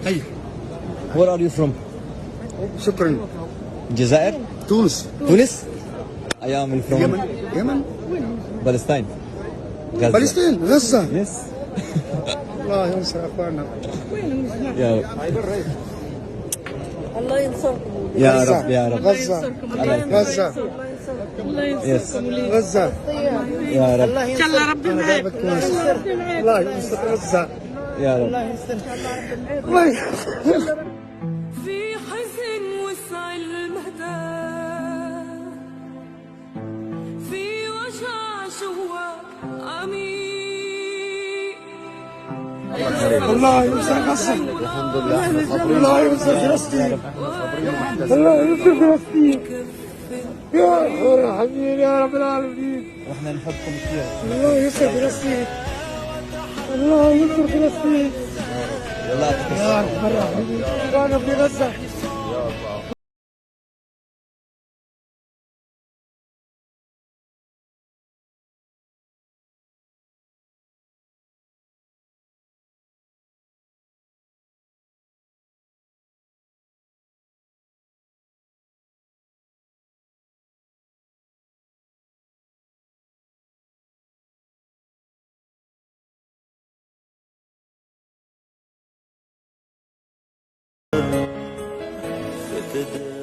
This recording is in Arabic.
أي. Where are you from? شكرا. الجزائر؟ تونس. تونس؟ I am from يمن. Palestine. غزة. فلسطين، غزة. Yes. الله ينصر أخواننا. يا رب. الله ينصركم. يا رب يا رب. غزة. غزة. الله يس. ينصركم. غزة. يا رب. ان شاء الله ربي معاك. الله ينصر غزة. يا رب. الله ينصر. في حزن وسع المدى، في وجع شواك عميق. الله ينصر غزة. الحمد لله. الله ينصر فلسطين. الله ينصر فلسطين. يا رحمين يا رب العالمين. واحنا نحبكم كثير. الله ينصر فلسطين. الله ينصر فلسطين. يلا يعطيك يا الصحة. رب الرحمن. اخوانا في غزة. فتدري